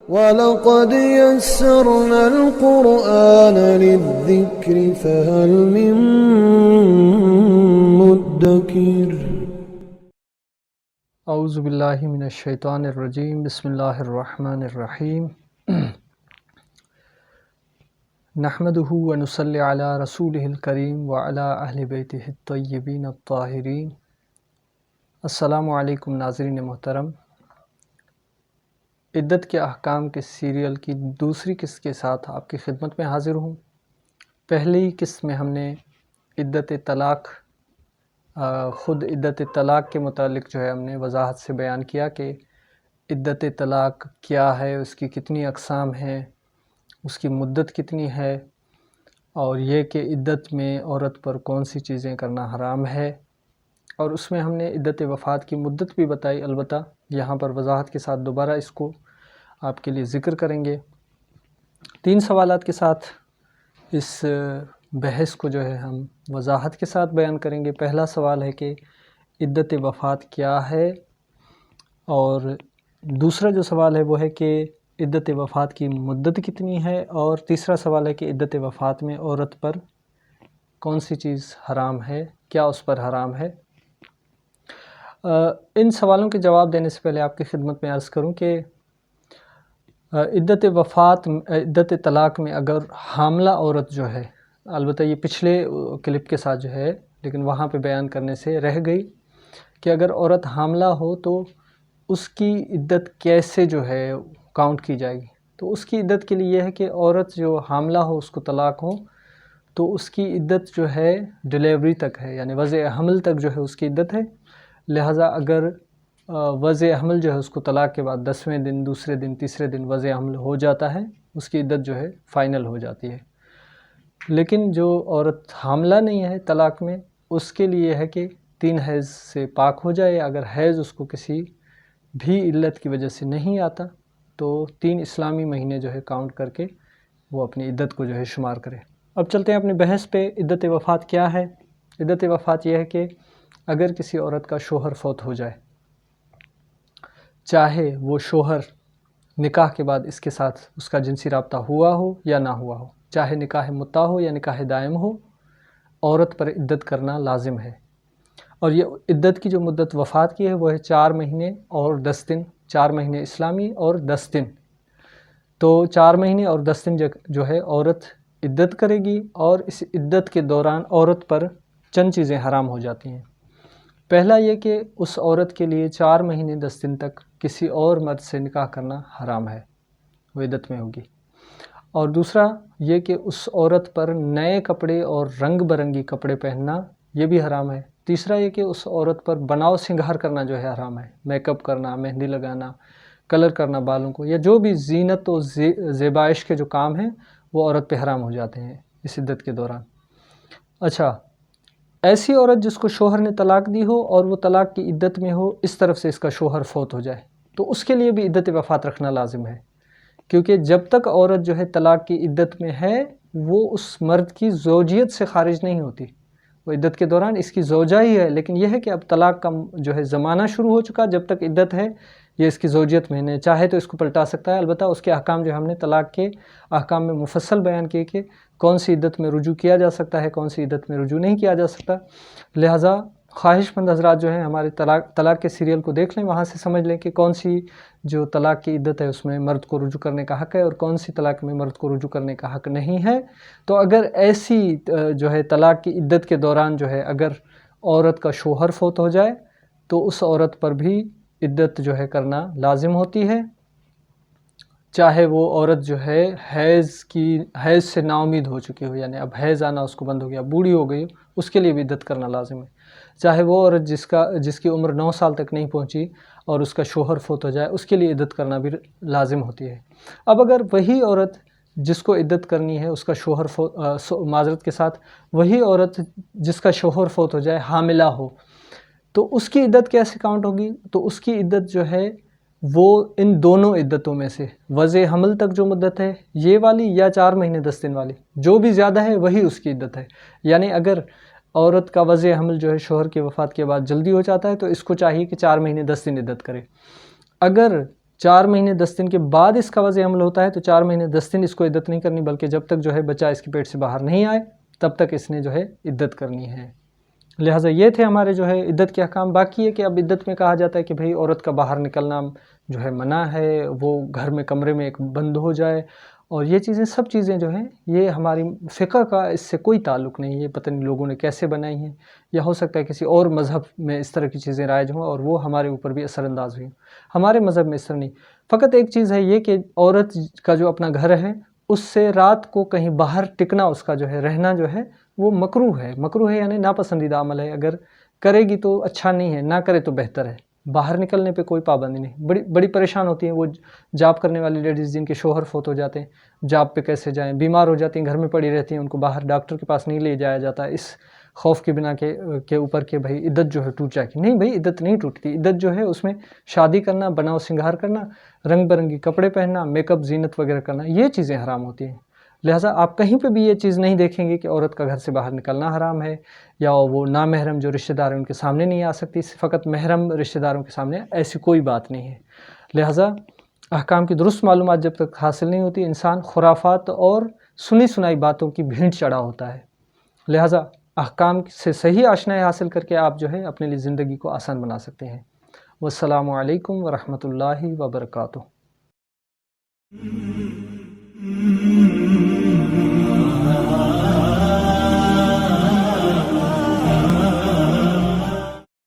وَلَقَدْ يَسَّرْنَا الْقُرْآنَ لِلذِّكْرِ فَهَلْ مِن مُّدَّكِرٍ اعوذ باللہ من الشیطان الرجیم بسم اللہ الرحمن الرحیم نحمدہ ونصلی علی رسولہ الکریم وعلی اہل بیتہ الطیبین الطاہرین۔ السلام علیکم ناظرین محترم، عدت کے احکام کے سیریل کی دوسری قسط کے ساتھ آپ کی خدمت میں حاضر ہوں۔ پہلی قسط میں ہم نے عدت طلاق، خود عدت طلاق کے متعلق جو ہے ہم نے وضاحت سے بیان کیا کہ عدت طلاق کیا ہے، اس کی کتنی اقسام ہیں، اس کی مدت کتنی ہے، اور یہ کہ عدت میں عورت پر کون سی چیزیں کرنا حرام ہے، اور اس میں ہم نے عدت وفات کی مدت بھی بتائی۔ البتہ یہاں پر وضاحت کے ساتھ دوبارہ اس کو آپ کے لیے ذکر کریں گے۔ 3 سوالات کے ساتھ اس بحث کو جو ہے ہم وضاحت کے ساتھ بیان کریں گے۔ پہلا سوال ہے کہ عدت وفات کیا ہے، اور دوسرا جو سوال ہے وہ ہے کہ عدت وفات کی مدت کتنی ہے، اور تیسرا سوال ہے کہ عدت وفات میں عورت پر کون سی چیز حرام ہے، کیا اس پر حرام ہے۔ ان سوالوں کے جواب دینے سے پہلے آپ کی خدمت میں عرض کروں کہ عدت طلاق میں اگر حاملہ عورت جو ہے، البتہ یہ پچھلے کلپ کے ساتھ جو ہے لیکن وہاں پہ بیان کرنے سے رہ گئی کہ اگر عورت حاملہ ہو تو اس کی عدت کیسے جو ہے کاؤنٹ کی جائے گی۔ تو اس کی عدت کے لیے یہ ہے کہ عورت جو حاملہ ہو، اس کو طلاق ہو، تو اس کی عدت جو ہے ڈیلیوری تک ہے، یعنی وضع حمل تک جو ہے اس کی عدت ہے۔ لہٰذا اگر وضع حمل جو ہے اس کو طلاق کے بعد 10ویں دن، دوسرے دن، تیسرے دن وضع حمل ہو جاتا ہے، اس کی عدت جو ہے فائنل ہو جاتی ہے۔ لیکن جو عورت حاملہ نہیں ہے طلاق میں، اس کے لیے ہے کہ 3 حیض سے پاک ہو جائے۔ اگر حیض اس کو کسی بھی علت کی وجہ سے نہیں آتا تو 3 اسلامی مہینے جو ہے کاؤنٹ کر کے وہ اپنی عدت کو جو ہے شمار کرے۔ اب چلتے ہیں اپنی بحث پہ۔ عدت وفات کیا ہے؟ عدت وفات یہ ہے کہ اگر کسی عورت کا شوہر فوت ہو جائے، چاہے وہ شوہر نکاح کے بعد اس کے ساتھ اس کا جنسی رابطہ ہوا ہو یا نہ ہوا ہو، چاہے نکاح متع ہو یا نکاح دائم ہو، عورت پر عدت کرنا لازم ہے۔ اور یہ عدت کی جو مدت وفات کی ہے وہ ہے 4 مہینے اور 10 دن، 4 مہینے اسلامی اور 10 دن۔ تو 4 مہینے اور 10 دن جو ہے عورت عدت کرے گی، اور اس عدت کے دوران عورت پر چند چیزیں حرام ہو جاتی ہیں۔ پہلا یہ کہ اس عورت کے لیے 4 مہینے 10 دن تک کسی اور مرد سے نکاح کرنا حرام ہے، وہ عدت میں ہوگی۔ اور دوسرا یہ کہ اس عورت پر نئے کپڑے اور رنگ برنگی کپڑے پہننا یہ بھی حرام ہے۔ تیسرا یہ کہ اس عورت پر بناؤ سنگھار کرنا جو ہے حرام ہے، میک اپ کرنا، مہندی لگانا، کلر کرنا بالوں کو، یا جو بھی زینت و زیبائش کے جو کام ہیں وہ عورت پہ حرام ہو جاتے ہیں اس عدت کے دوران۔ اچھا، ایسی عورت جس کو شوہر نے طلاق دی ہو اور وہ طلاق کی عدت میں ہو، اس طرف سے اس کا شوہر فوت ہو جائے، تو اس کے لیے بھی عدت وفات رکھنا لازم ہے، کیونکہ جب تک عورت جو ہے طلاق کی عدت میں ہے وہ اس مرد کی زوجیت سے خارج نہیں ہوتی، وہ عدت کے دوران اس کی زوجہ ہی ہے۔ لیکن یہ ہے کہ اب طلاق کا جو ہے زمانہ شروع ہو چکا، جب تک عدت ہے یہ اس کی زوجیت میں نہیں، چاہے تو اس کو پلٹا سکتا ہے۔ البتہ اس کے احکام جو ہم نے طلاق کے احکام میں مفصل بیان کیے کہ کون سی عدت میں رجوع کیا جا سکتا ہے، کون سی عدت میں رجوع نہیں کیا جا سکتا۔ لہٰذا خواہش مند حضرات جو ہیں ہمارے طلاق کے سیریل کو دیکھ لیں، وہاں سے سمجھ لیں کہ کون سی جو طلاق کی عدت ہے اس میں مرد کو رجوع کرنے کا حق ہے، اور کون سی طلاق میں مرد کو رجوع کرنے کا حق نہیں ہے۔ تو اگر ایسی جو ہے طلاق کی عدت کے دوران جو ہے اگر عورت کا شوہر فوت ہو جائے تو اس عورت پر بھی عدت جو ہے کرنا لازم ہوتی ہے، چاہے وہ عورت جو ہے حیض سے نا امید ہو چکی ہو، یعنی اب حیض آنا اس کو بند ہو گیا، بوڑھی ہو گئی، اس کے لیے بھی عدت کرنا لازم ہے۔ چاہے وہ عورت جس کی عمر 9 سال تک نہیں پہنچی اور اس کا شوہر فوت ہو جائے، اس کے لیے عدت کرنا بھی لازم ہوتی ہے۔ اب اگر وہی عورت جس کو عدت کرنی ہے اس کا شوہر معذرت کے ساتھ وہی عورت جس کا شوہر فوت ہو جائے حاملہ ہو، تو اس کی عدت کیسے کاؤنٹ ہوگی؟ تو اس کی عدت جو ہے وہ ان دونوں عدتوں میں سے وضع حمل تک جو مدت ہے یہ والی، یا 4 مہینے 10 دن والی، جو بھی زیادہ ہے وہی اس کی عدت ہے۔ یعنی اگر عورت کا وضع حمل جو ہے شوہر کی وفات کے بعد جلدی ہو جاتا ہے تو اس کو چاہیے کہ 4 مہینے 10 دن عدت کرے۔ اگر 4 مہینے 10 دن کے بعد اس کا وضع عمل ہوتا ہے تو 4 مہینے 10 دن اس کو عدت نہیں کرنی، بلکہ جب تک جو ہے بچہ اس کے پیٹ سے باہر نہیں آئے تب تک اس نے جو ہے عدت کرنی ہے۔ لہٰذا یہ تھے ہمارے جو ہے عدت کے احکام۔ باقی ہے کہ اب عدت میں کہا جاتا ہے کہ بھئی عورت کا باہر نکلنا جو ہے منع ہے، وہ گھر میں کمرے میں ایک بند ہو جائے، اور یہ چیزیں سب چیزیں جو ہیں یہ ہماری فقہ کا اس سے کوئی تعلق نہیں ہے، پتہ نہیں لوگوں نے کیسے بنائی ہیں، یا ہو سکتا ہے کسی اور مذہب میں اس طرح کی چیزیں رائج ہوں اور وہ ہمارے اوپر بھی اثر انداز ہوئی ہوں۔ ہمارے مذہب میں اس طرح نہیں، فقط ایک چیز ہے یہ کہ عورت کا جو اپنا گھر ہے اس سے رات کو کہیں باہر ٹکنا، اس کا جو ہے رہنا جو ہے وہ مکروہ ہے۔ مکروہ ہے یعنی ناپسندیدہ عمل ہے، اگر کرے گی تو اچھا نہیں ہے، نہ کرے تو بہتر ہے۔ باہر نکلنے پہ کوئی پابندی نہیں۔ بڑی پریشان ہوتی ہیں وہ جاب کرنے والی لیڈیز جن کے شوہر فوت ہو جاتے ہیں، جاب پہ کیسے جائیں، بیمار ہو جاتی ہیں، گھر میں پڑی رہتی ہیں، ان کو باہر ڈاکٹر کے پاس نہیں لے جایا جاتا اس خوف کی بنا کے اوپر کہ بھئی عدت جو ہے ٹوٹ جائے گی۔ نہیں بھئی، عدت نہیں ٹوٹتی۔ عدت جو ہے اس میں شادی کرنا، بناؤ سنگھار کرنا، رنگ برنگی کپڑے پہننا، میک اپ زینت وغیرہ کرنا، یہ چیزیں حرام ہوتی ہیں۔ لہٰذا آپ کہیں پہ بھی یہ چیز نہیں دیکھیں گے کہ عورت کا گھر سے باہر نکلنا حرام ہے، یا وہ نامحرم جو رشتہ دار ہیں ان کے سامنے نہیں آ سکتی، فقط محرم رشتہ داروں کے سامنے، ایسی کوئی بات نہیں ہے۔ لہٰذا احکام کی درست معلومات جب تک حاصل نہیں ہوتی، انسان خرافات اور سنی سنائی باتوں کی بھینٹ چڑھا ہوتا ہے۔ لہٰذا احکام سے صحیح آشنائی حاصل کر کے آپ جو ہے اپنے لیے زندگی کو آسان بنا سکتے ہیں۔ والسلام علیکم ورحمۃ اللہ وبرکاتہ۔